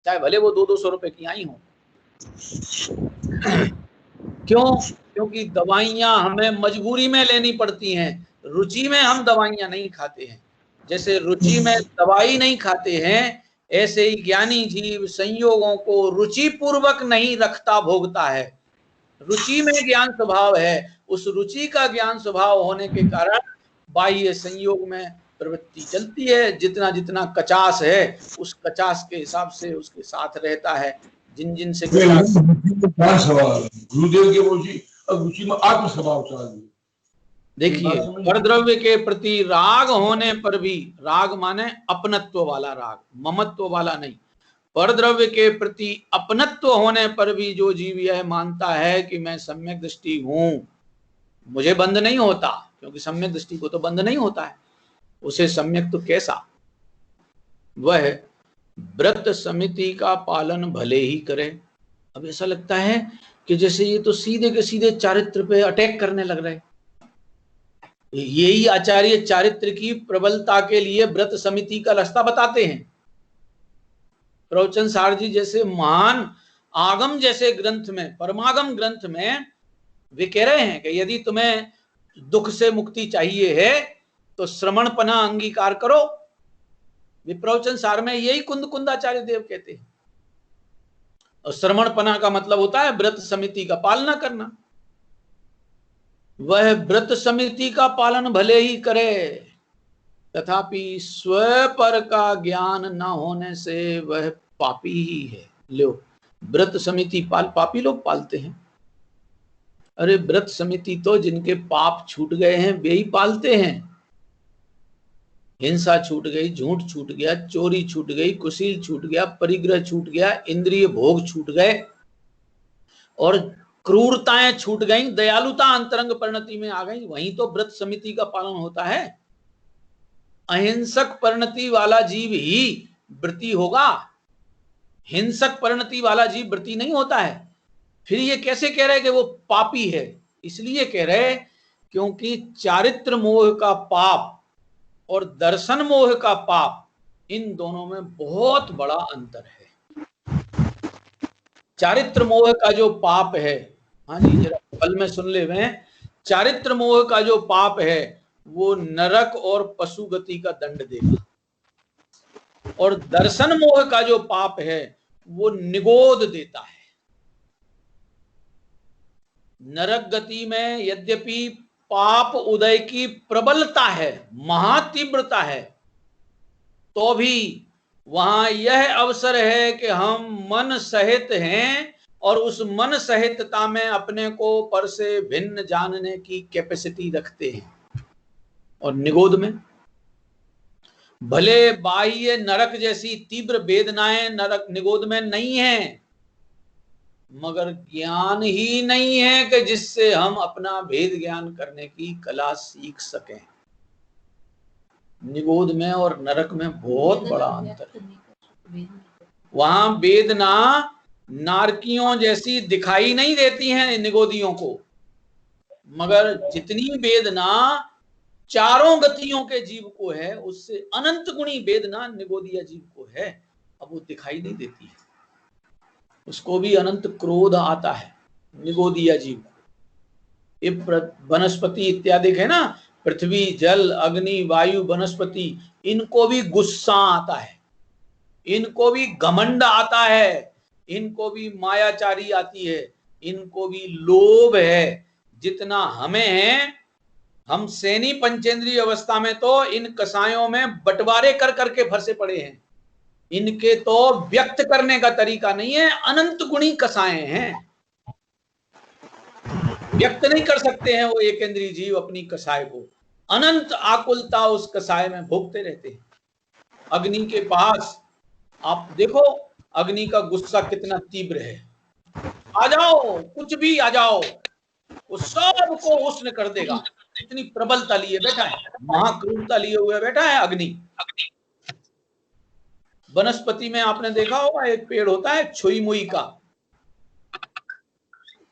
चाहे भले वो 200-200 रुपए की आई हो। क्यों? क्योंकि दवाइयां हमें मजबूरी में लेनी पड़ती हैं, रुचि में हम दवाइयां नहीं खाते हैं। जैसे रुचि में दवाई नहीं खाते हैं, ऐसे ही ज्ञानी जीव संयोगों को रुचि पूर्वक नहीं रखता, भोगता है। रुचि में ज्ञान स्वभाव है, उस रुचि का ज्ञान स्वभाव होने के कारण बाह्य संयोग में प्रवृत्ति चलती है। जितना जितना कचास है उस कचास के हिसाब से उसके साथ रहता है। जिन जिन से कचास, गुरुदेव के रुचि, अब रुचि में आत्म स्वभाव चाहिए। देखिए, परद्रव्य के प्रति राग होने पर भी, राग माने अपनत्व वाला राग, ममत्व वाला नहीं, परद्रव्य के प्रति अपनत्व होने पर भी जो जीव यह मानता है कि मैं सम्यक दृष्टि हूं, मुझे बंध नहीं होता, क्योंकि सम्यक दृष्टि को तो बंध नहीं होता है, उसे सम्यक तो कैसा, वह व्रत समिति का पालन भले ही करे। अब ऐसा लगता है कि जैसे ये तो सीधे के सीधे चारित्र पे अटैक करने लग रहे। यही आचार्य चारित्र की प्रबलता के लिए व्रत समिति का रास्ता बताते हैं। प्रवचन सार जी जैसे महान आगम जैसे ग्रंथ में, परमागम ग्रंथ में वे कह रहे हैं कि यदि तुम्हें दुख से मुक्ति चाहिए है तो श्रमणपना अंगीकार करो। प्रवचन सार में यही कुंद कुंदाचार्य देव कहते हैं। और श्रमणपना का मतलब होता है व्रत समिति का पालना करना। वह व्रत समिति का पालन भले ही करे, तथापि स्वपर का ज्ञान न होने से वह पापी ही है। लो, व्रत समिति पापी लोग पालते हैं। अरे व्रत समिति तो जिनके पाप छूट गए हैं वे ही पालते हैं। हिंसा छूट गई, झूठ छूट गया, चोरी छूट गई, कुशील छूट गया, परिग्रह छूट गया, इंद्रिय भोग छूट गए और क्रूरताएं छूट गई, दयालुता अंतरंग परिणति में आ गई, वहीं तो व्रत समिति का पालन होता है। अहिंसक परिणति वाला जीव ही व्रती होगा, हिंसक परिणति वाला जीव व्रती नहीं होता है। फिर ये कैसे कह रहे कि वो पापी है? इसलिए कह रहे क्योंकि चारित्र मोह का पाप और दर्शन मोह का पाप, इन दोनों में बहुत बड़ा अंतर है। चारित्र मोह का जो पाप है, हाँ जी जरा पल में सुन ले, में चारित्र मोह का जो पाप है वो नरक और पशु गति का दंड देगा, और दर्शन मोह का जो पाप है वो निगोद देता है। नरक गति में यद्यपि पाप उदय की प्रबलता है, महातीव्रता है, तो भी वहां यह अवसर है कि हम मन सहित हैं और उस मन सहितता में अपने को पर से भिन्न जानने की कैपेसिटी रखते हैं। और निगोद में भले बाह्य नरक जैसी तीव्र वेदनाएं नरक निगोद में नहीं है, मगर ज्ञान ही नहीं है कि जिससे हम अपना भेद ज्ञान करने की कला सीख सकें। निगोद में और नरक में बहुत बड़ा अंतर है। वहां वेदना नारकियों जैसी दिखाई नहीं देती हैं निगोदियों को, मगर जितनी वेदना चारों गतियों के जीव को है उससे अनंत गुणी वेदना निगोदिया जीव को है। अब वो दिखाई नहीं देती है, उसको भी अनंत क्रोध आता है निगोदिया जीव को। ये वनस्पति इत्यादि है ना, पृथ्वी जल अग्नि वायु वनस्पति, इनको भी गुस्सा आता है, इनको भी घमंड आता है, इनको भी मायाचारी आती है, इनको भी लोभ है जितना हमें है। हम सैनी पंचेंद्रीय अवस्था में तो इन कसायों में बंटवारे कर करके फंसे पड़े हैं। इनके तो व्यक्त करने का तरीका नहीं है, अनंत गुणी कसाए हैं, व्यक्त नहीं कर सकते हैं वो एक इंद्रिय जीव अपनी कसाय को, अनंत आकुलता उस कसाय में भोगते रहते हैं। अग्नि के पास आप देखो अग्नि का गुस्सा कितना तीव्र है, आ जाओ कुछ भी आ जाओ, वो सबको उष्ण कर देगा, इतनी प्रबलता लिए बैठा है, महाक्रूरता लिए हुए बैठा है अग्नि। वनस्पति में आपने देखा होगा एक पेड़ होता है छुई मुई का,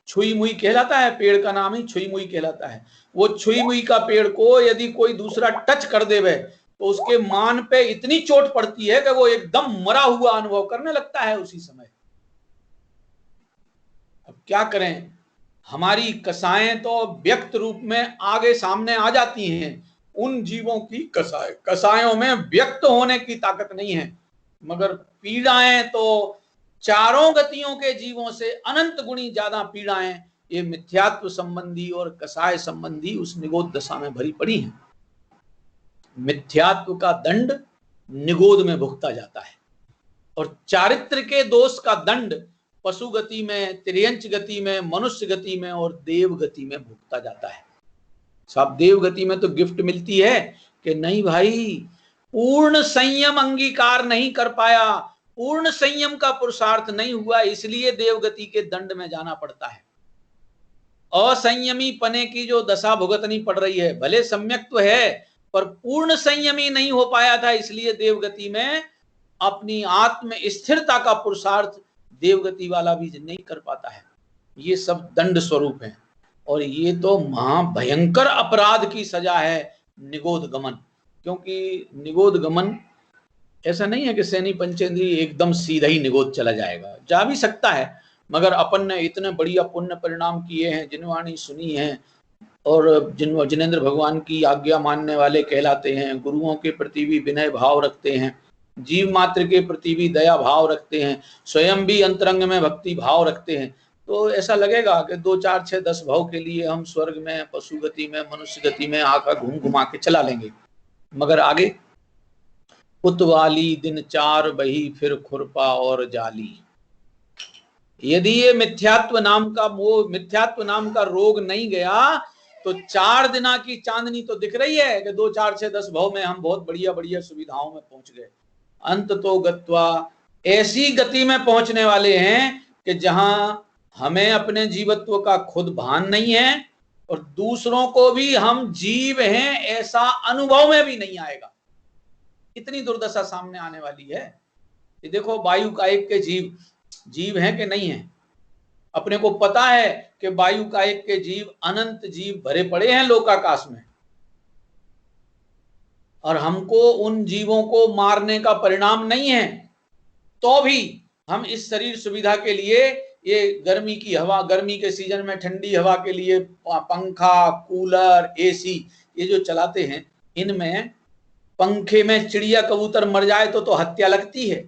छुई मुई कहलाता है, पेड़ का नाम ही छुई मुई कहलाता है। वो छुई मुई का पेड़ को यदि कोई दूसरा टच कर देवे तो उसके मान पे इतनी चोट पड़ती है कि वो एकदम मरा हुआ अनुभव करने लगता है उसी समय। अब क्या करें, हमारी कसाएं तो व्यक्त रूप में आगे सामने आ जाती हैं, उन जीवों की कसायों में व्यक्त होने की ताकत नहीं है, मगर पीड़ाएं तो चारों गतियों के जीवों से अनंत गुणी ज्यादा पीड़ाएं ये मिथ्यात्व संबंधी और कसाय संबंधी उस निगोद दशा में भरी पड़ी हैं। मिथ्यात्व का दंड निगोद में भुगता जाता है और चारित्र के दोष का दंड पशु गति में, त्रियंच गति में, मनुष्य गति में और देव गति में भुगता जाता है। सब देव गति में तो गिफ्ट मिलती है कि नहीं भाई, पूर्ण संयम अंगीकार नहीं कर पाया, पूर्ण संयम का पुरुषार्थ नहीं हुआ, इसलिए देवगति के दंड में जाना पड़ता है। असंयमी पने की जो दशा भुगतनी पड़ रही है, भले सम्यक तो है पर पूर्ण संयमी नहीं हो पाया था, इसलिए देवगति में अपनी आत्म स्थिरता का पुरुषार्थ देवगति वाला भी नहीं कर पाता है। ये सब दंड स्वरूप है और ये तो महाभयंकर अपराध की सजा है निगोद गमन। क्योंकि निगोद गमन ऐसा नहीं है कि सैनी पंचेंद्रिय एकदम सीधा ही निगोद चला जाएगा, जा भी सकता है, मगर अपन ने इतने बढ़िया पुण्य परिणाम किए हैं, जिनवाणी सुनी है और जिनेंद्र भगवान की आज्ञा मानने वाले कहलाते हैं, गुरुओं के प्रति भी विनय भाव रखते हैं, जीव मात्र के प्रति भी दया भाव रखते हैं, स्वयं भी अंतरंग में भक्ति भाव रखते हैं, तो ऐसा लगेगा कि 2 4 6 10 भाव के लिए हम स्वर्ग में, पशु गति में, मनुष्य गति में आकर घूम घुमा के चला लेंगे। मगर आगे उतवाली दिन 4 बही फिर खुरपा और जाली, यदि ये मिथ्यात्व नाम का मोह, मिथ्यात्व नाम का रोग नहीं गया तो 4 दिना की चांदनी तो दिख रही है कि 2 4 6 10 भाव में हम बहुत बढ़िया बढ़िया सुविधाओं में पहुंच गए। अंत तो गत्वा, ऐसी गति में पहुंचने वाले हैं कि जहां हमें अपने जीवत्व का खुद भान नहीं है और दूसरों को भी हम जीव हैं ऐसा अनुभव में भी नहीं आएगा। इतनी दुर्दशा सामने आने वाली है। ये देखो, वायु कायिक के जीव हैं कि नहीं है? अपने को पता है कि वायु कायिक के जीव अनंत जीव भरे पड़े हैं लोकाकाश में, और हमको उन जीवों को मारने का परिणाम नहीं है, तो भी हम इस शरीर सुविधा के लिए ये गर्मी की हवा, गर्मी के सीजन में ठंडी हवा के लिए पंखा, कूलर, एसी ये जो चलाते हैं, इनमें पंखे में चिड़िया कबूतर मर जाए तो हत्या लगती है।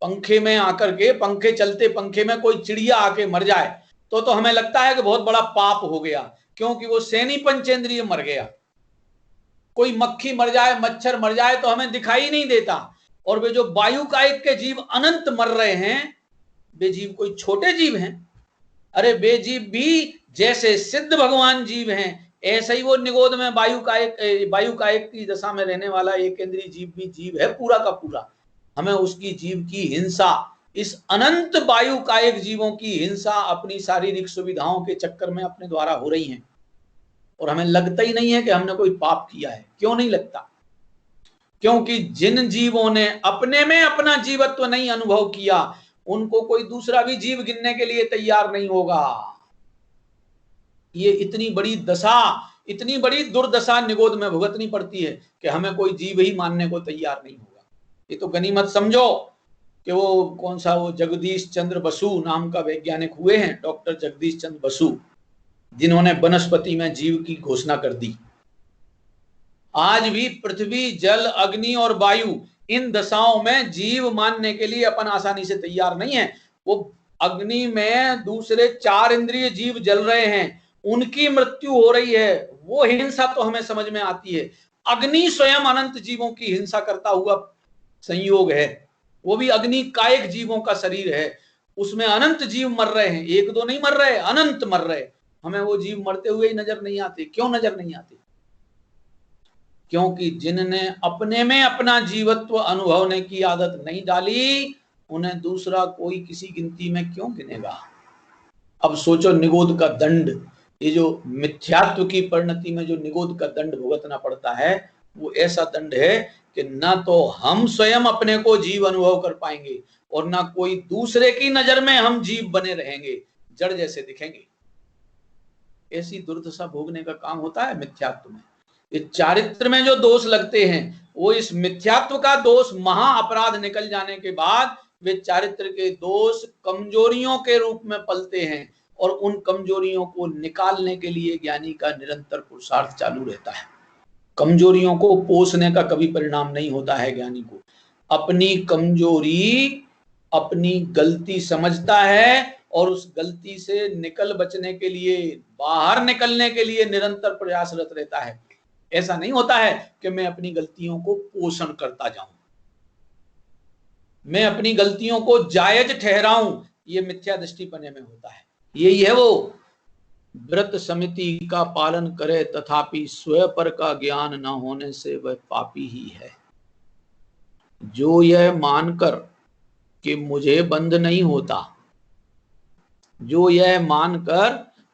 पंखे में आकर के, पंखे चलते पंखे में कोई चिड़िया आके मर जाए तो हमें लगता है कि बहुत बड़ा पाप हो गया, क्योंकि वो सैनी पंचेंद्रिय मर गया। कोई मक्खी मर जाए, मच्छर मर जाए तो हमें दिखाई नहीं देता। और वे जो वायु कायिक के जीव अनंत मर रहे हैं, वे जीव कोई छोटे जीव हैं? अरे वे जीव भी जैसे सिद्ध भगवान जीव हैं, ऐसे ही वो निगोद में वायु कायिक की दशा में रहने वाला एक केंद्रीय जीव भी जीव है पूरा का पूरा। हमें उसकी जीव की हिंसा, इस अनंत वायु कायिक जीवों की हिंसा अपनी शारीरिक सुविधाओं के चक्कर में अपने द्वारा हो रही है, और हमें लगता ही नहीं है कि हमने कोई पाप किया है। क्यों नहीं लगता? क्योंकि जिन जीवों ने अपने में अपना जीवत्व नहीं अनुभव किया, उनको कोई दूसरा भी जीव गिनने के लिए तैयार नहीं होगा। ये इतनी बड़ी दशा, इतनी बड़ी दुर्दशा निगोद में भुगतनी पड़ती है कि हमें कोई जीव ही मानने को तैयार नहीं होगा। ये तो गनीमत समझो कि वो कौन सा, वो जगदीश चंद्र बसु नाम का वैज्ञानिक हुए हैं, डॉक्टर जगदीश चंद्र बसु, जिन्होंने वनस्पति में जीव की घोषणा कर दी। आज भी पृथ्वी, जल, अग्नि और वायु, इन दशाओं में जीव मानने के लिए अपन आसानी से तैयार नहीं है। वो अग्नि में दूसरे 4 इंद्रिय जीव जल रहे हैं, उनकी मृत्यु हो रही है, वो हिंसा तो हमें समझ में आती है। अग्नि स्वयं अनंत जीवों की हिंसा करता हुआ संयोग है, वो भी अग्नि कायिक जीवों का शरीर है, उसमें अनंत जीव मर रहे हैं, 1 2 नहीं मर रहे, अनंत मर रहे। हमें वो जीव मरते हुए ही नजर नहीं आते। क्यों नजर नहीं आते? क्योंकि जिनने अपने में अपना जीवत्व अनुभवने की आदत नहीं डाली, उन्हें दूसरा कोई किसी गिनती में क्यों गिनेगा? अब सोचो, निगोद का दंड, ये जो मिथ्यात्व की परिणति में जो निगोद का दंड भुगतना पड़ता है, वो ऐसा दंड है कि ना तो हम स्वयं अपने को जीव अनुभव कर पाएंगे और ना कोई दूसरे की नजर में हम जीव बने रहेंगे, जड़ जैसे दिखेंगे। ऐसी दुर्दशा भोगने का काम होता है मिथ्यात्व में। इस चारित्र में जो दोष लगते हैं वो इस मिथ्यात्व का दोष महा अपराध निकल जाने के बाद वे चारित्र के दोष कमजोरियों के रूप में पलते हैं और उन कमजोरियों को निकालने के लिए ज्ञानी का निरंतर पुरुषार्थ चालू रहता है। कमजोरियों को पोषने का कभी परिणाम नहीं होता है। ज्ञानी को अपनी कमजोरी, अपनी गलती समझता है और उस गलती से निकल बचने के लिए, बाहर निकलने के लिए निरंतर प्रयासरत रहता है। ऐसा नहीं होता है कि मैं अपनी गलतियों को पोषण करता जाऊं, मैं अपनी गलतियों को जायज ठहराऊं, ये मिथ्या दृष्टिपने में होता है। यही है वो व्रत समिति का पालन करे तथापि स्वयं पर का ज्ञान न होने से वह पापी ही है। जो यह मानकर कि मुझे बंध नहीं होता, जो यह मानकर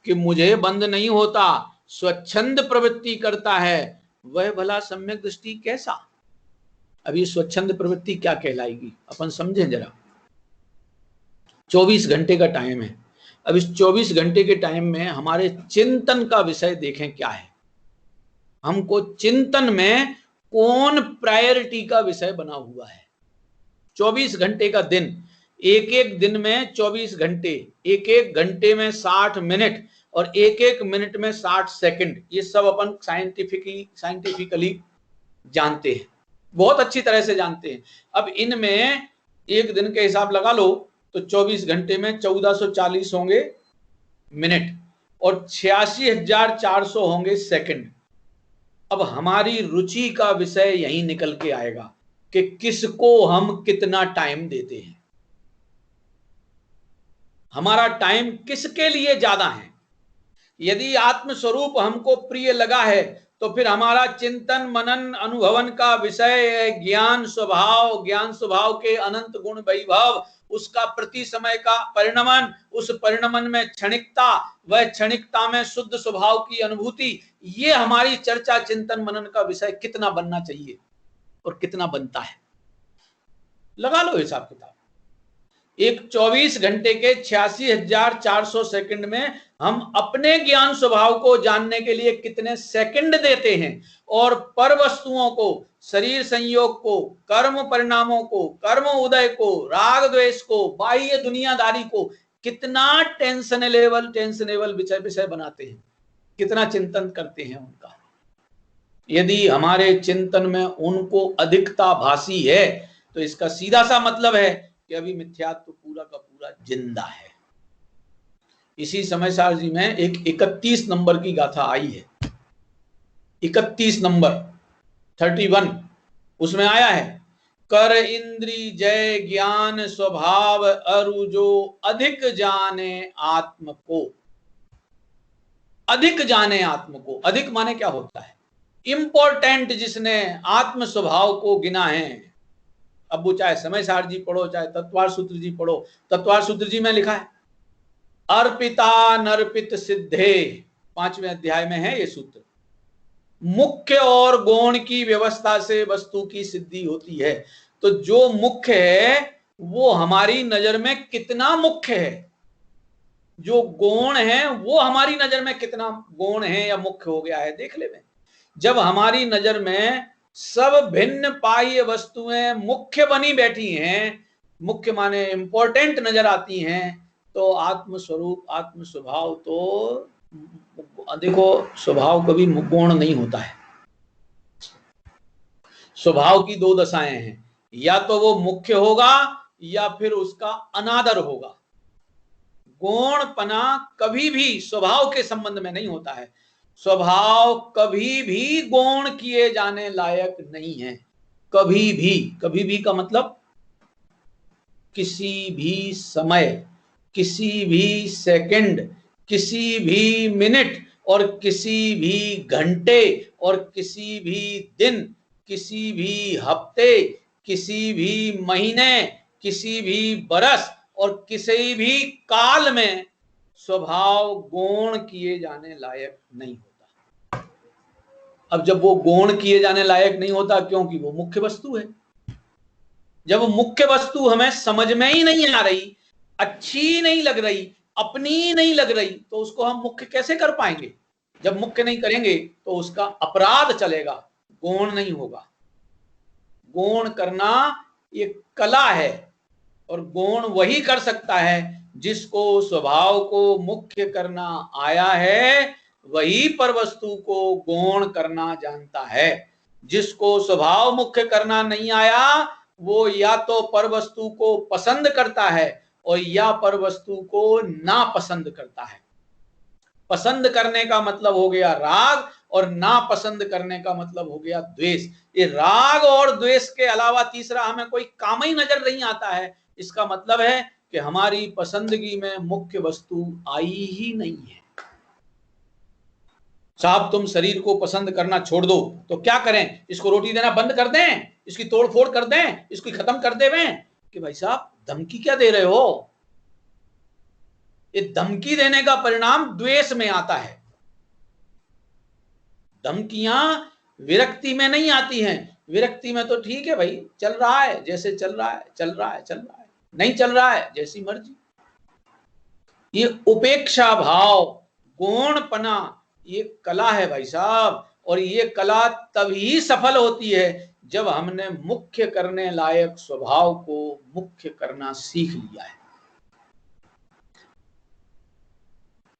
कि मुझे बंध नहीं होता स्वच्छंद प्रवृत्ति करता है, वह भला सम्यक दृष्टि कैसा। अब ये स्वच्छंद प्रवृत्ति क्या कहलाएगी अपन समझें जरा। 24 घंटे का टाइम है। अब इस 24 घंटे के टाइम में हमारे चिंतन का विषय देखें क्या है। हमको चिंतन में कौन प्रायोरिटी का विषय बना हुआ है। 24 घंटे का दिन, एक एक दिन में 24 घंटे, एक एक घंटे में 60 मिनट और एक एक मिनट में 60 सेकंड, ये सब अपन साइंटिफिकली जानते हैं, बहुत अच्छी तरह से जानते हैं। अब इनमें एक दिन के हिसाब लगा लो तो 24 घंटे में 1440 होंगे मिनट और 86,400 होंगे सेकंड। अब हमारी रुचि का विषय यही निकल के आएगा कि किसको हम कितना टाइम देते हैं, हमारा टाइम किसके लिए ज्यादा है। यदि आत्मस्वरूप हमको प्रिय लगा है तो फिर हमारा चिंतन मनन अनुभवन का विषय ज्ञान स्वभाव, ज्ञान स्वभाव के अनंत गुण वैभव, उसका प्रति समय का परिणमन, उस परिणमन में क्षणिकता, वह क्षणिकता में शुद्ध स्वभाव की अनुभूति, ये हमारी चर्चा चिंतन मनन का विषय कितना बनना चाहिए और कितना बनता है। लगा लो हिसाब किताब। एक 24 घंटे के 86,400 सेकंड में हम अपने ज्ञान स्वभाव को जानने के लिए कितने सेकंड देते हैं और पर वस्तुओं को, शरीर संयोग को, कर्म परिणामों को, कर्म उदय को, राग द्वेष को, बाह्य दुनियादारी को कितना टेंशनेबल विषय बनाते हैं, कितना चिंतन करते हैं उनका। यदि हमारे चिंतन में उनको अधिकता भासी है तो इसका सीधा सा मतलब है कि अभी मिथ्यात्व पूरा का पूरा जिंदा है। इसी समय सार जी में एक 31 नंबर की गाथा आई है, 31 नंबर 31, उसमें आया है कर इंद्री जय ज्ञान स्वभाव अरु जो अधिक जाने आत्म को। अधिक जाने आत्म को, अधिक माने क्या होता है, इंपॉर्टेंट जिसने आत्म स्वभाव को गिना है। अब वो चाहे समय सार जी पढ़ो, चाहे तत्वार सूत्र जी पढ़ो, तत्वार सूत्र जी में लिखा है अर्पिता नर्पित सिद्धे, 5वें अध्याय में है ये सूत्र। मुख्य और गौण की व्यवस्था से वस्तु की सिद्धि होती है। तो जो मुख्य है वो हमारी नजर में कितना मुख्य है, जो गौण है वो हमारी नजर में कितना गौण है या मुख्य हो गया है, देख ले। जब हमारी नजर में सब भिन्न बाह्य वस्तुएं मुख्य बनी बैठी हैं, मुख्य माने इंपॉर्टेंट नजर आती हैं, तो आत्म स्वरूप, आत्म स्वभाव तो देखो, स्वभाव कभी गौण नहीं होता है। स्वभाव की दो दशाएं हैं, या तो वो मुख्य होगा या फिर उसका अनादर होगा। गौणपना कभी भी स्वभाव के संबंध में नहीं होता है। स्वभाव कभी भी गौण किए जाने लायक नहीं है, कभी भी। कभी भी का मतलब किसी भी समय, किसी भी सेकंड, किसी भी मिनट और किसी भी घंटे और किसी भी दिन, किसी भी हफ्ते, किसी भी महीने, किसी भी बरस और किसी भी काल में स्वभाव गौण किए जाने लायक नहीं होता। अब जब वो गौण किए जाने लायक नहीं होता, क्योंकि वो मुख्य वस्तु है। जब मुख्य वस्तु हमें समझ में ही नहीं आ रही, अच्छी नहीं लग रही, अपनी नहीं लग रही, तो उसको हम मुख्य कैसे कर पाएंगे। जब मुख्य नहीं करेंगे तो उसका अपराध चलेगा, गौण नहीं होगा। गौण करना ये कला है, और गौण वही कर सकता है जिसको स्वभाव को मुख्य करना आया है, वही पर वस्तु को गौण करना जानता है। जिसको स्वभाव मुख्य करना नहीं आया वो या तो पर वस्तु को पसंद करता है और या पर वस्तु को नापसंद करता है। पसंद करने का मतलब हो गया राग और नापसंद करने का मतलब हो गया द्वेष। ये राग और द्वेष के अलावा तीसरा हमें कोई काम ही नजर नहीं आता है। इसका मतलब है कि हमारी पसंदगी में मुख्य वस्तु आई ही नहीं है। साहब तुम शरीर को पसंद करना छोड़ दो तो क्या करें? इसको रोटी देना बंद कर दें, इसकी तोड़ फोड़ कर दें, इसको खत्म कर दें? कि भाई साहब धमकी क्या दे रहे हो? ये धमकी देने का परिणाम द्वेष में आता है। धमकियां विरक्ति में नहीं आती हैं। विरक्ति में तो ठीक है भाई, चल रहा है जैसे चल रहा है, चल रहा है, चल रहा है, नहीं चल रहा है जैसी मर्जी। ये उपेक्षा भाव, गौणपना, ये कला है भाई साहब। और ये कला तभी सफल होती है जब हमने मुख्य करने लायक स्वभाव को मुख्य करना सीख लिया है।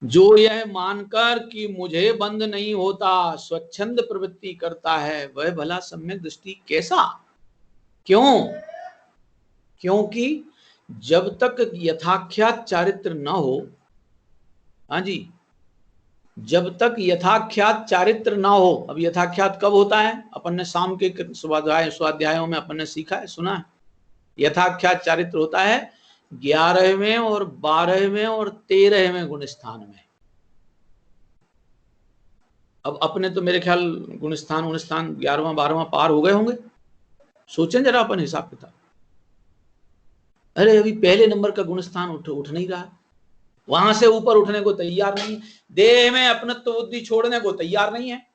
जो यह मानकर कि मुझे बंध नहीं होता स्वच्छंद प्रवृत्ति करता है, वह भला सम्यक दृष्टि कैसा? क्यों? क्योंकि जब तक यथाख्यात चारित्र न हो, हाँ जी, जब तक यथाख्यात चारित्र ना हो। अब यथाख्यात कब होता है? अपन ने शाम के स्वाध्यायों में अपन ने सीखा है, सुना है। यथाख्यात चारित्र होता है 11वें और 12वें और 13वें गुण स्थान में। अब अपने तो मेरे ख्याल गुण स्थान 11वां 12वां पार हो गए होंगे। सोचें जरा अपन हिसाब किताब। अरे अभी पहले नंबर का गुण स्थान उठ नहीं रहा, वहां से ऊपर उठने को तैयार नहीं है, देह में अपनत्व बुद्धि छोड़ने को तैयार नहीं है,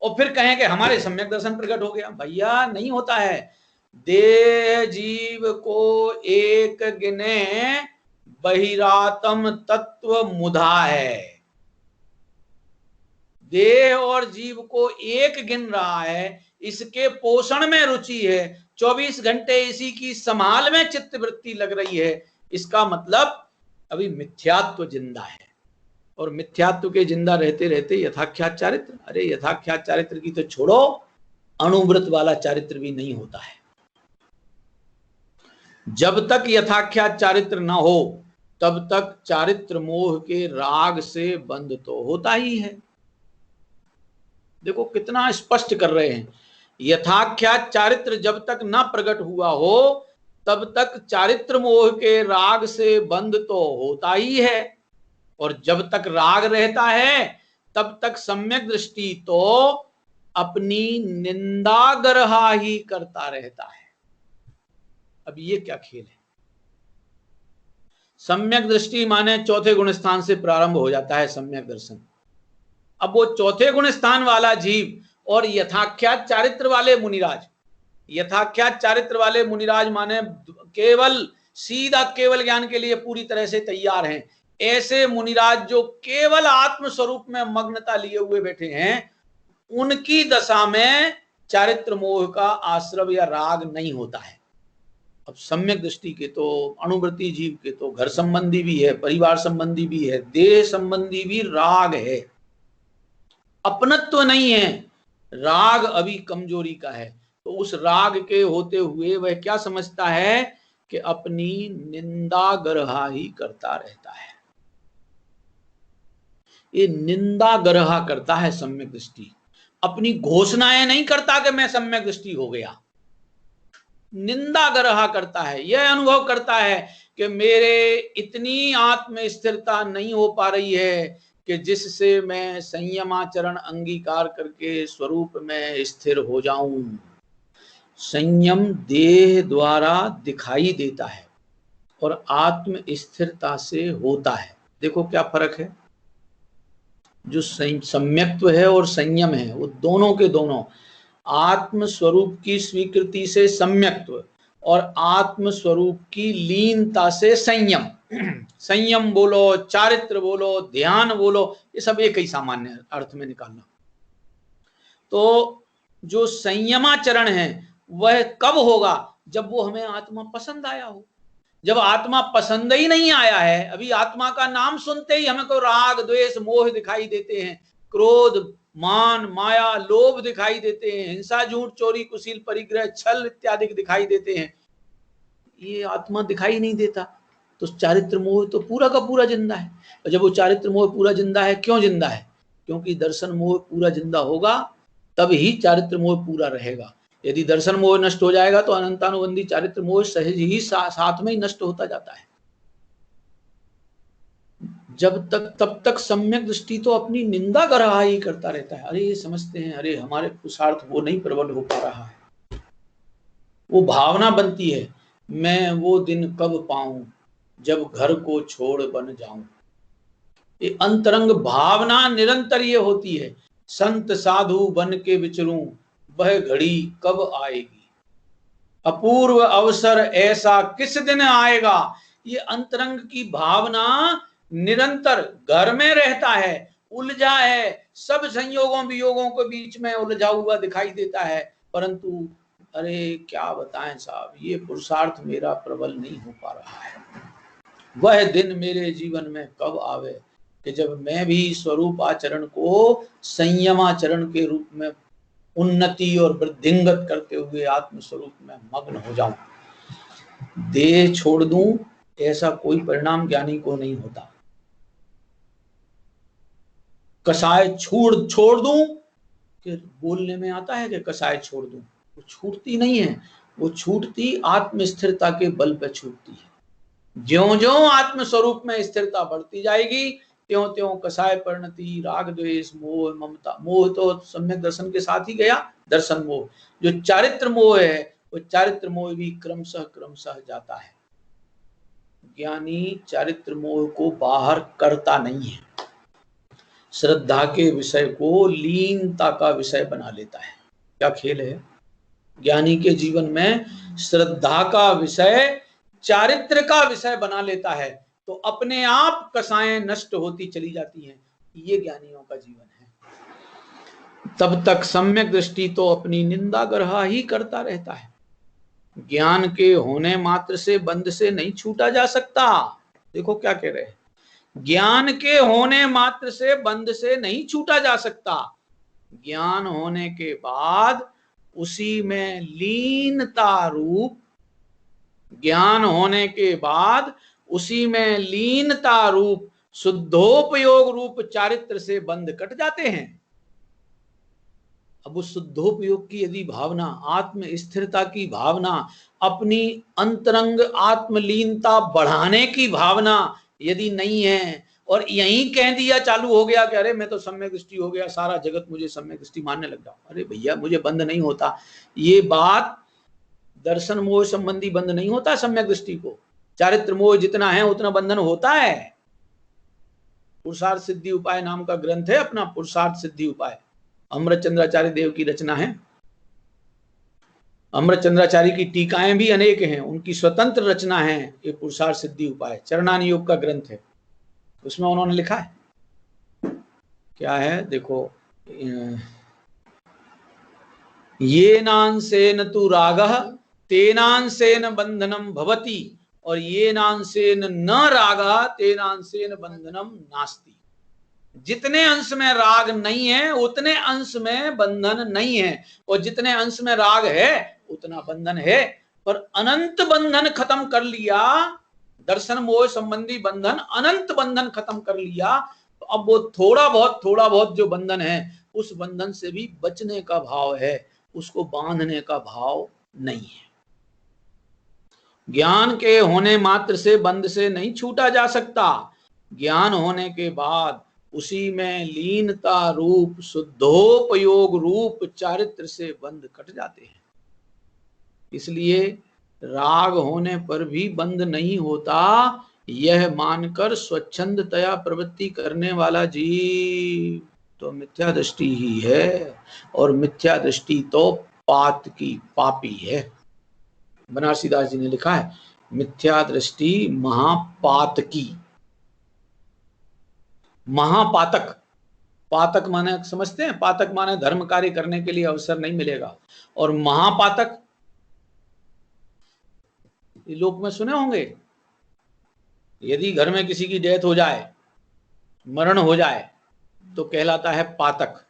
और फिर कहें कि हमारे सम्यक दर्शन प्रकट हो गया। भैया नहीं होता है। देह जीव को एक गिने बहिरातम तत्व मुधा है। देह और जीव को एक गिन रहा है, इसके पोषण में रुचि है, 24 घंटे इसी की संभाल में चित्त वृत्ति लग रही है। इसका मतलब अभी मिथ्यात्व जिंदा है। और मिथ्यात्व के जिंदा रहते रहते यथाख्यात चारित्र, अरे यथाख्यात चारित्र की तो छोड़ो, अणुव्रत वाला चारित्र भी नहीं होता है। जब तक यथाख्यात चारित्र ना हो तब तक चारित्र मोह के राग से बंध तो होता ही है। देखो कितना स्पष्ट कर रहे हैं। यथाख्यात चारित्र जब तक ना प्रकट हुआ हो तब तक चारित्र मोह के राग से बंध तो होता ही है, और जब तक राग रहता है तब तक सम्यक दृष्टि तो अपनी निंदा गरहा ही करता रहता है। अब ये क्या खेल है? सम्यक दृष्टि माने चौथे गुण स्थान से प्रारंभ हो जाता है सम्यक दर्शन। अब वो चौथे गुण स्थान वाला जीव और यथाख्यात चारित्र वाले मुनिराज, यथाख्यात चारित्र वाले मुनिराज माने केवल सीधा केवल ज्ञान के लिए पूरी तरह से तैयार हैं। ऐसे मुनिराज जो केवल आत्म स्वरूप में मग्नता लिए हुए बैठे हैं, उनकी दशा में चारित्र मोह का आश्रव या राग नहीं होता है। अब सम्यक दृष्टि के तो अणुव्रती जीव के तो घर संबंधी भी है, परिवार संबंधी भी है, देह संबंधी भी राग है। अपनत्व नहीं है, राग अभी कमजोरी का है। तो उस राग के होते हुए वह क्या समझता है कि अपनी निंदा गरहा ही करता रहता है। ये निंदा गरहा करता है सम्यक दृष्टि। अपनी घोषणाएं नहीं करता कि मैं सम्यक दृष्टि हो गया, निंदा गरहा करता है। यह अनुभव करता है कि मेरे इतनी आत्म स्थिरता नहीं हो पा रही है कि जिससे मैं संयमाचरण अंगीकार करके स्वरूप में स्थिर हो जाऊं। संयम देह द्वारा दिखाई देता है और आत्म स्थिरता से होता है। देखो क्या फर्क है। जो सम्यक्त्व है और संयम है वो दोनों के दोनों आत्म स्वरूप की स्वीकृति से सम्यक्त्व और आत्म स्वरूप की लीनता से संयम, संयम बोलो, चारित्र बोलो, ध्यान बोलो, ये सब एक ही सामान्य अर्थ में निकालना। तो जो संयमाचरण है वह कब होगा? जब वो हमें आत्मा पसंद आया हो। जब आत्मा पसंद ही नहीं आया है, अभी आत्मा का नाम सुनते ही हमें को राग द्वेष मोह दिखाई देते हैं, क्रोध मान माया लोभ दिखाई देते हैं, हिंसा झूठ चोरी कुशील परिग्रह छल इत्यादि दिखाई देते हैं, ये आत्मा दिखाई नहीं देता। तो चारित्र मोह तो पूरा का पूरा जिंदा है। और जब वो चारित्र मोह पूरा जिंदा है, क्यों जिंदा है? क्योंकि दर्शन मोह पूरा जिंदा होगा तब ही चारित्र मोह पूरा रहेगा। यदि दर्शन मोह नष्ट हो जाएगा तो अनंतानुबंधी चारित्र मोह सहज ही साथ में ही नष्ट होता जाता है। जब तक तब तक सम्यक दृष्टि तो अपनी निंदा गरहा ही करता रहता है। अरे ये समझते हैं, अरे हमारे पुरुषार्थ वो नहीं प्रबल हो पा रहा है। वो भावना बनती है, मैं वो दिन कब पाऊं जब घर को छोड़ बन जाऊं। ये अंतरंग भावना निरंतर ये होती है, संत साधु बन के विचरूं वह घड़ी कब आएगी, अपूर्व अवसर ऐसा किस दिन आएगा। ये अंतरंग की भावना निरंतर घर में रहता है, उलझा है, सब संयोगों वियोगों के बीच में उलझा हुआ दिखाई देता है, परंतु अरे क्या बताएं साहब, ये पुरुषार्थ मेरा प्रबल नहीं हो पा रहा है। वह दिन मेरे जीवन में कब आवे कि जब मैं भी स्वरूप आचरण को संयमाचरण के रूप में उन्नति और वृद्धिंगत करते हुए आत्म स्वरूप में मग्न हो जाऊं। देह छोड़ दूं, ऐसा कोई परिणाम ज्ञानी को नहीं होता। कसाय छोड़ दूं, कि बोलने में आता है कि कसाय छोड़ दूं, वो छूटती नहीं है। वो छूटती आत्म स्थिरता के बल पर छूटती है। ज्यों-ज्यों आत्म स्वरूप में स्थिरता बढ़ती जाएगी, त्यों-त्यों कसाय परिणति, राग द्वेष मोह ममता। मोह तो सम्यक दर्शन के साथ ही गया, दर्शन मोह। जो चारित्र मोह है, वो चारित्र मोह भी क्रमशः जाता है। ज्ञानी चारित्र मोह को बाहर करता नहीं है, श्रद्धा के विषय को लीनता का विषय बना लेता है। क्या खेल है? ज्ञानी के जीवन में श्रद्धा का विषय चारित्र का विषय बना लेता है, तो अपने आप कसाएं नष्ट होती चली जाती हैं। ये ज्ञानियों का जीवन है। तब तक सम्यक दृष्टि तो अपनी निंदा गरहा ही करता रहता है। ज्ञान के होने मात्र से बंध से नहीं छूटा जा सकता। देखो क्या कह रहे हैं, ज्ञान के होने मात्र से बंध से नहीं छूटा जा सकता। ज्ञान होने के बाद उसी में लीनता रूप, ज्ञान होने के बाद उसी में लीनता रूप शुद्धोपयोग रूप चारित्र से बंध कट जाते हैं। अब उस शुद्धोपयोग की यदि भावना, आत्म स्थिरता की भावना, अपनी अंतरंग आत्मलीनता बढ़ाने की भावना यदि नहीं है, और यहीं कह दिया चालू हो गया कि अरे मैं तो सम्यक दृष्टि हो गया, सारा जगत मुझे सम्यक दृष्टि मानने लग जाओ। अरे भैया, मुझे बंध नहीं होता। ये बात दर्शन मोह संबंधी बंध नहीं होता सम्यक दृष्टि को। चारित्र मोह जितना है उतना बंधन होता है। पुरुषार्थ सिद्धि उपाय नाम का ग्रंथ है अपना, पुरुषार्थ सिद्धि उपाय, अमृतचंद्राचार्य देव की रचना है। अमृतचंद्राचार्य की टीकाएं भी अनेक हैं, उनकी स्वतंत्र रचना है ये पुरुषार्थ सिद्धि उपाय, चरणानि योग का ग्रंथ है। उसमें उन्होंने लिखा है, क्या है देखो, ये नांसेन तु रागः तेनांसेन बंधनम भवति, और ये नांसेन न रागः तेनांसेन बंधनम नास्ति। जितने अंश में राग नहीं है उतने अंश में बंधन नहीं है, और जितने अंश में राग है उतना बंधन है। पर अनंत बंधन खत्म कर लिया, दर्शन मोह संबंधी बंधन, अनंत बंधन खत्म कर लिया, तो अब वो थोड़ा बहुत जो बंधन है उस बंधन से भी बचने का भाव है, उसको बांधने का भाव नहीं है। ज्ञान के होने मात्र से बंध से नहीं छूटा जा सकता। ज्ञान होने के बाद उसी में लीनता रूप शुद्धोपयोग रूप चारित्र से बंध कट जाते हैं। इसलिए राग होने पर भी बंध नहीं होता, यह मानकर स्वच्छंदतया प्रवृत्ति करने वाला जीव तो मिथ्या दृष्टि ही है, और मिथ्या दृष्टि तो पात की पापी है। बनारसी दास जी ने लिखा है मिथ्या दृष्टि महापातकी। महापातक, पातक माने समझते हैं, पातक माने धर्म कार्य करने के लिए अवसर नहीं मिलेगा, और महापातक लोक में सुने होंगे, यदि घर में किसी की डेथ हो जाए, मरण हो जाए, तो कहलाता है पातक।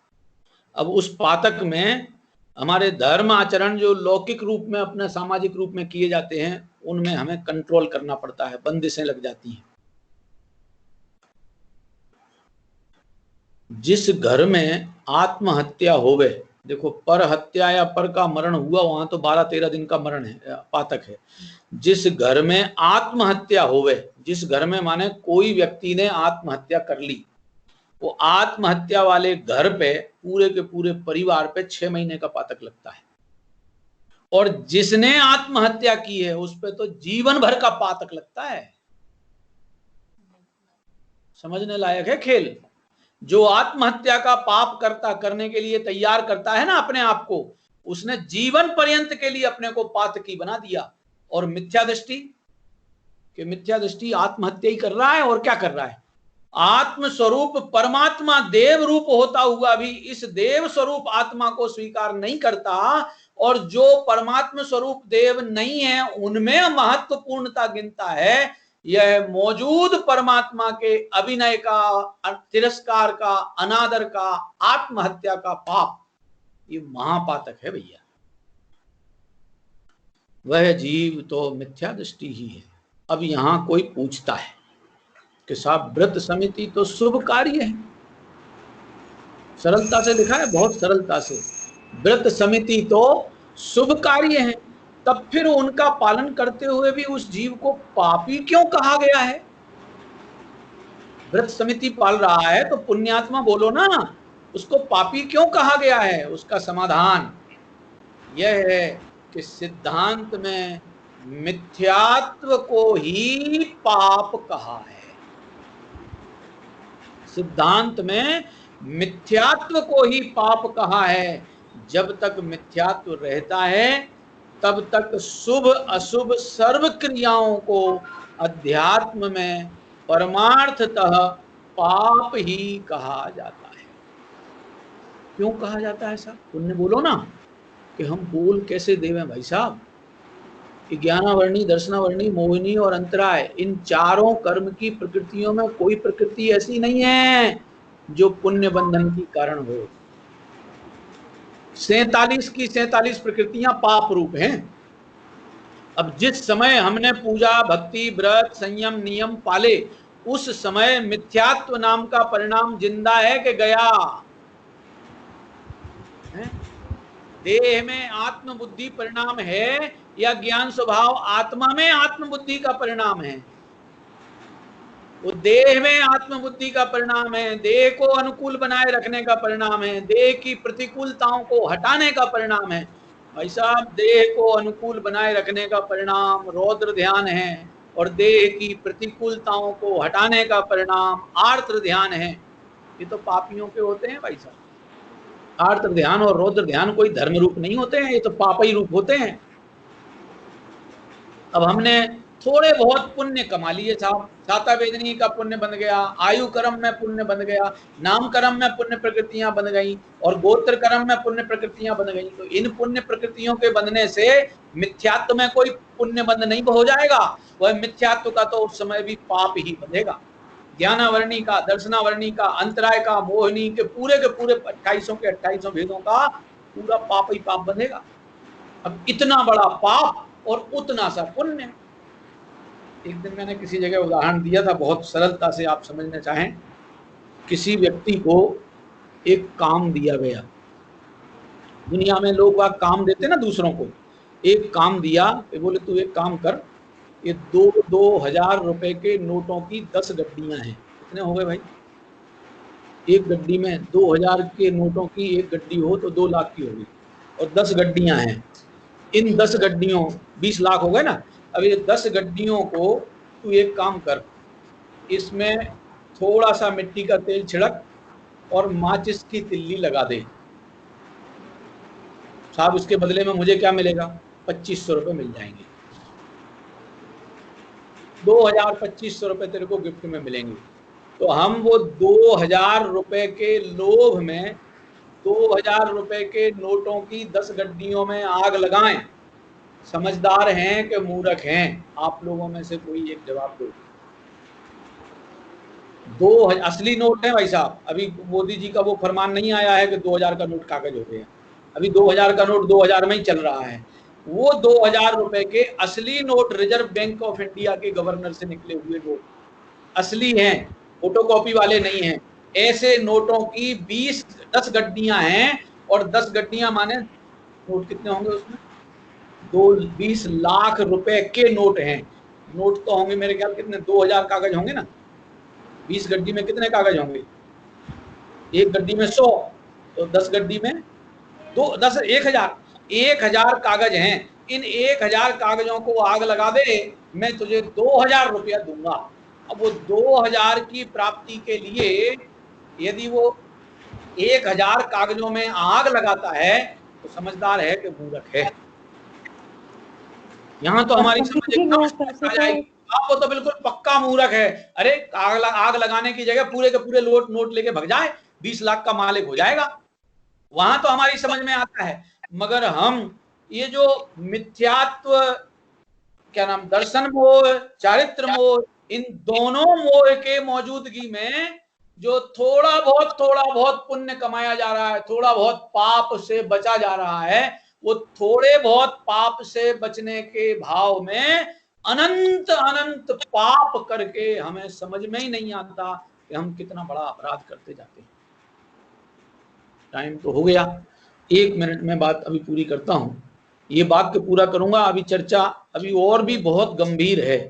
अब उस पातक में हमारे धर्म आचरण जो लौकिक रूप में अपने सामाजिक रूप में किए जाते हैं, उनमें हमें कंट्रोल करना पड़ता है, बंदिशें लग जाती हैं। जिस घर में आत्महत्या होवे, देखो पर हत्या या पर का मरण हुआ, वहां तो 12-13 दिन का मरण है, पातक है। जिस घर में आत्महत्या होवे, जिस घर में माने कोई व्यक्ति ने आत्महत्या कर ली, वो आत्महत्या वाले घर पे पूरे के पूरे परिवार पे 6 महीने का पातक लगता है। और जिसने आत्महत्या की है उस पे तो जीवन भर का पातक लगता है। समझने लायक है खेल। जो आत्महत्या का पाप करने के लिए तैयार करता है ना अपने आप को, उसने जीवन पर्यंत के लिए अपने को पातकी बना दिया। और मिथ्या दृष्टि, कि मिथ्या दृष्टि आत्महत्या ही कर रहा है, और क्या कर रहा है, आत्म स्वरूप परमात्मा देव रूप होता हुआ भी इस देव स्वरूप आत्मा को स्वीकार नहीं करता, और जो परमात्मा स्वरूप देव नहीं है उनमें महत्वपूर्णता गिनता है। यह मौजूद परमात्मा के अभिनय का, तिरस्कार का, अनादर का, आत्महत्या का पाप, ये महापातक है भैया। वह जीव तो मिथ्या दृष्टि ही है। अब यहां कोई पूछता है कि साहब व्रत समिति तो शुभ कार्य है, सरलता से लिखा है, बहुत सरलता से, व्रत समिति तो शुभ कार्य है, तब फिर उनका पालन करते हुए भी उस जीव को पापी क्यों कहा गया है? व्रत समिति पाल रहा है तो पुण्यात्मा बोलो ना, उसको पापी क्यों कहा गया है? उसका समाधान यह है कि सिद्धांत में मिथ्यात्व को ही पाप कहा है। सिद्धांत में मिथ्यात्व को ही पाप कहा है। जब तक मिथ्यात्व रहता है तब तक शुभ अशुभ सर्व क्रियाओं को अध्यात्म में परमार्थतः पाप ही कहा जाता है। क्यों कहा जाता है साहब? पुण्य बोलो ना, कि हम बोल कैसे देवें भाई साहब। ज्ञानावर्णी, दर्शनावर्णी, मोहिनी और अंतराय, इन चारों कर्म की प्रकृतियों में कोई प्रकृति ऐसी नहीं है जो पुण्य बंधन की कारण हो। 47 की 47 प्रकृतियां पाप रूप हैं। अब जिस समय हमने पूजा, भक्ति, व्रत, संयम, नियम पाले, उस समय मिथ्यात्व नाम का परिणाम जिंदा है कि गया है? देह में आत्म बुद्धि परिणाम है या ज्ञान स्वभाव आत्मा में आत्म बुद्धि का परिणाम है? वो देह में आत्म बुद्धि का परिणाम है, देह को अनुकूल बनाए रखने का परिणाम है, देह की प्रतिकूलताओं को हटाने का परिणाम है। भाई साहब, देह को अनुकूल बनाए रखने का परिणाम रौद्र ध्यान है, और देह की प्रतिकूलताओं को हटाने का परिणाम आर्द्र ध्यान है। ये तो पापियों के होते हैं भाई साहब। आर्द्र ध्यान और रौद्र ध्यान कोई धर्म रूप नहीं होते हैं, ये तो पापी रूप होते हैं। अब हमने थोड़े बहुत पुण्य कमा लिए साहब, छाता वेदनी का पुण्य बन गया, आयु कर्म में पुण्य बन गया, नाम कर्म में पुण्य प्रकृतियां बन गई, और गोत्र कर्म में पुण्य प्रकृतियां बन गई। तो इन पुण्य प्रकृतियों के बनने से मिथ्यात्व में कोई पुण्य बंध नहीं हो जाएगा, वह मिथ्यात्व का तो उस समय भी पाप ही बंधेगा। ज्ञानावर्णी का, दर्शनावर्णी का, अंतराय का, मोहिनी के पूरे 28 भेदों का पूरा पाप ही पाप बंधेगा। अब इतना बड़ा पाप और उतना सा पुण्य। एक दिन मैंने किसी जगह उदाहरण दिया था, बहुत सरलता से आप समझना चाहें। किसी व्यक्ति को एक काम दिया गया, दुनिया में लोग वह काम देते ना दूसरों को, एक काम दिया, बोले तू एक काम कर, ये 2,000 रुपए के नोटों की 10 गड्डियां हैं। कितने हो गए भाई? एक गड्डी में 2,000 के नोटों की एक गड्डी हो तो 2 लाख की होगी, और 10 गड्डियां हैं। इन 10 गड्डियों 20 लाख हो गए ना। अब ये 10 गड्डियों को तू एक काम कर, इसमें थोड़ा सा मिट्टी का तेल छिड़क और माचिस की तिल्ली लगा दे। साहब, उसके बदले में मुझे क्या मिलेगा? 2500 रुपये मिल जाएंगे। 2,000-2,500 रुपए तेरे को गिफ्ट में मिलेंगे। तो हम वो 2,000 रुपए के लोभ में 2,000 रुपए के नोटों की 10 गड्डियों में आग लगाएं। समझदार हैं कि मूर्ख हैं? आप लोगों में से कोई एक जवाब दो। 2,000 असली नोट है भाई साहब। अभी मोदी जी का वो फरमान नहीं आया है कि 2,000 का नोट कागज हो गया। अभी 2,000 का नोट 2,000 में ही चल रहा है। वो 2,000 रुपए के असली note reserve bank of India के गवर्नर से निकले हुए नोट असली हैं, फोटोकॉपी वाले नहीं हैं। ऐसे नोटों की 10 गड्डियां हैं, और 10 गड्डियां माने नोट कितने होंगे उसमें? 20 लाख रुपए के नोट हैं। नोट तो होंगे मेरे ख्याल कितने, 2,000 कागज होंगे ना। 20 गड्डी में कितने कागज होंगे? एक गड्डी में 100, तो 10 गड्डी में 1,000 कागज हैं। इन 1,000 कागजों को आग लगा दे, मैं तुझे 2,000 रुपया दूंगा। अब वो 2,000 की प्राप्ति के लिए यदि वो 1,000 कागजों में आग लगाता है तो समझदार है कि मूर्ख है? यहाँ तो हमारी समझ एकदम आ जाएगी। आप वो तो बिल्कुल पक्का मूर्ख है। अरे आग लगाने की जगह पूरे के पूरे नोट लेके भग जाए, 20 लाख का मालिक हो जाएगा। वहां तो हमारी समझ में आता है। मगर हम ये जो मिथ्यात्व, क्या नाम, दर्शन मोह, चारित्र मोह, इन दोनों मोह के मौजूदगी में जो थोड़ा बहुत पुण्य कमाया जा रहा है, थोड़ा बहुत पाप से बचा जा रहा है, वो थोड़े बहुत पाप से बचने के भाव में अनंत अनंत पाप करके हमें समझ में ही नहीं आता कि हम कितना बड़ा अपराध करते जाते हैं। टाइम तो हो गया, 1 मिनट में बात अभी पूरी करता हूं। ये वाक्य पूरा करूंगा। अभी चर्चा अभी और भी बहुत गंभीर है।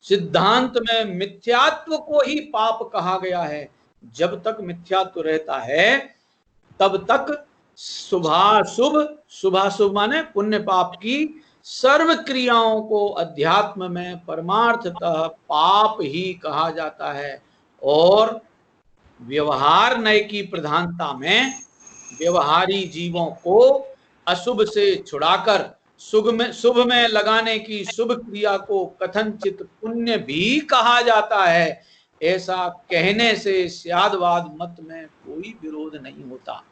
सिद्धांत में मिथ्यात्व को ही पाप कहा गया है। जब तक मिथ्यात्व रहता है तब तक शुभाशुभ माने पुण्य पाप की सर्व क्रियाओं को अध्यात्म में परमार्थतः पाप ही कहा जाता है। और व्यवहार नय की प्रधानता में व्यवहारी जीवों को अशुभ से छुड़ाकर शुभ में लगाने की शुभ क्रिया को कथनचित पुण्य भी कहा जाता है। ऐसा कहने से स्यादवाद मत में कोई विरोध नहीं होता।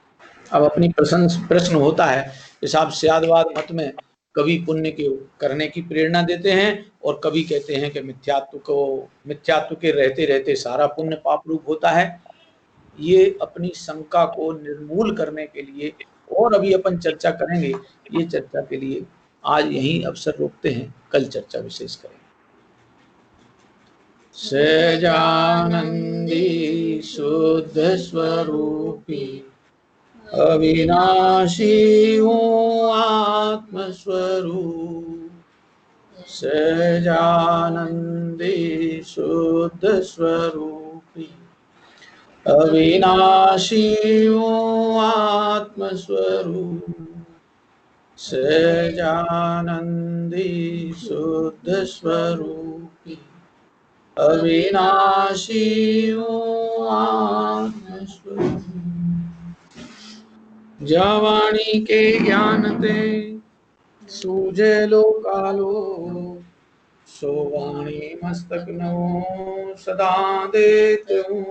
अब अपनी प्रश्न होता है कि साहब स्यादवाद मत में कभी पुण्य के करने की प्रेरणा देते हैं और कभी कहते हैं कि मिथ्यात्व के रहते रहते सारा पुण्य पाप रूप होता है। ये अपनी शंका को निर्मूल करने के लिए और अभी अपन चर्चा करेंगे। ये चर्चा के लिए आज यही अवसर रोकते हैं, कल चर्चा विशेष करेंगे। सहजानंदी शुद्ध स्वरूपी अविनाशी हूँ आत्मस्वरूप। सहजानंदी शुद्ध स्वरूपी अविनाशी हूँ आत्मस्वरूप। सहजानंदी शुद्ध स्वरूपी अविनाशी हूँ आत्मस्वरूप। जवाणी के ज्ञान ते सूझे लो कालो, सो वाणी मस्तक नो सदा देते हूँ।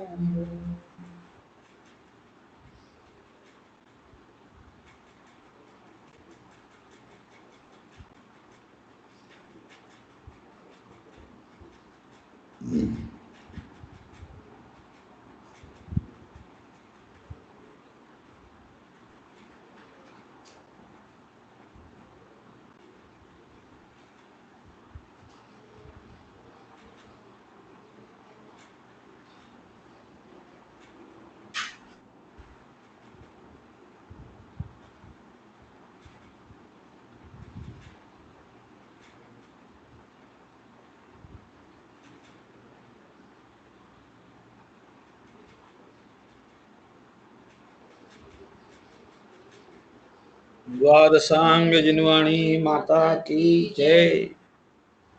द्वादशांग जिनवाणी माता की जय।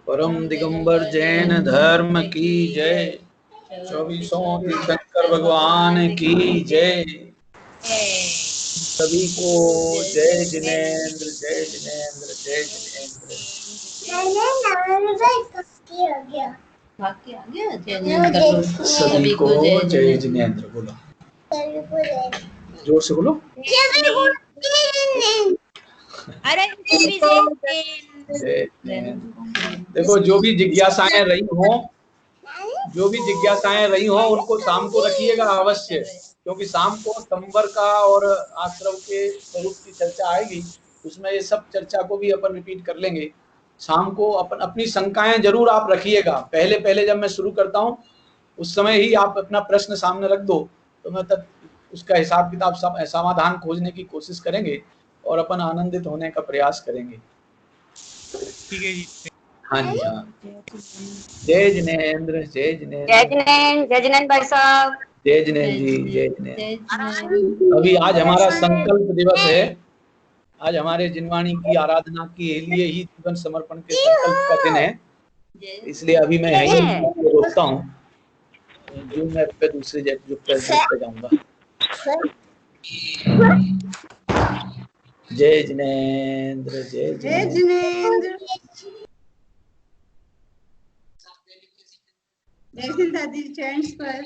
परम दिगंबर जैन धर्म की जय। 24 तीर्थंकर भगवान की जय। सभी को जय जिनेन्द्र, जय जिनेन्द्र, जय जिनेन्द्र। बाकी आ गया जय जिनेंद्र सभी को जय जिनेंद्र बोलो, जोर से बोलो। अरे जय जिनेंद्र। देखो जो भी जिज्ञासाएं रही हो उनको शाम को रखिएगा अवश्य, क्योंकि शाम को संवर का और आश्रम के स्वरूप की चर्चा आएगी, उसमें ये सब चर्चा को भी अपन रिपीट कर लेंगे। शाम को अपनी शंकाएं जरूर आप रखिएगा। पहले जब मैं शुरू करता हूँ उस समय ही आप अपना प्रश्न सामने रख दो, तो मैं तब उसका हिसाब किताब समाधान खोजने की कोशिश करेंगे और अपन आनंदित होने का प्रयास करेंगे। ठीक है जी। हाँ जी, हाँ। जय जिनेंद्र, जय जिनेंद्र, जय जिनेंद्र भाई साहब, जय जिनेंद्र जी, जय जिनेंद्र। अभी आज हमारा संकल्प दिवस है। आज हमारे जिनवाणी की आराधना के लिए ही जीवन समर्पण के संकल्प का दिन है, इसलिए अभी मैं यहीं रोकता हूँ। जो मैं पे दूसरे जो पे जाऊंगा। जय जिनेंद्र, जय जिनेंद्र। जय दादी चैंट्स पर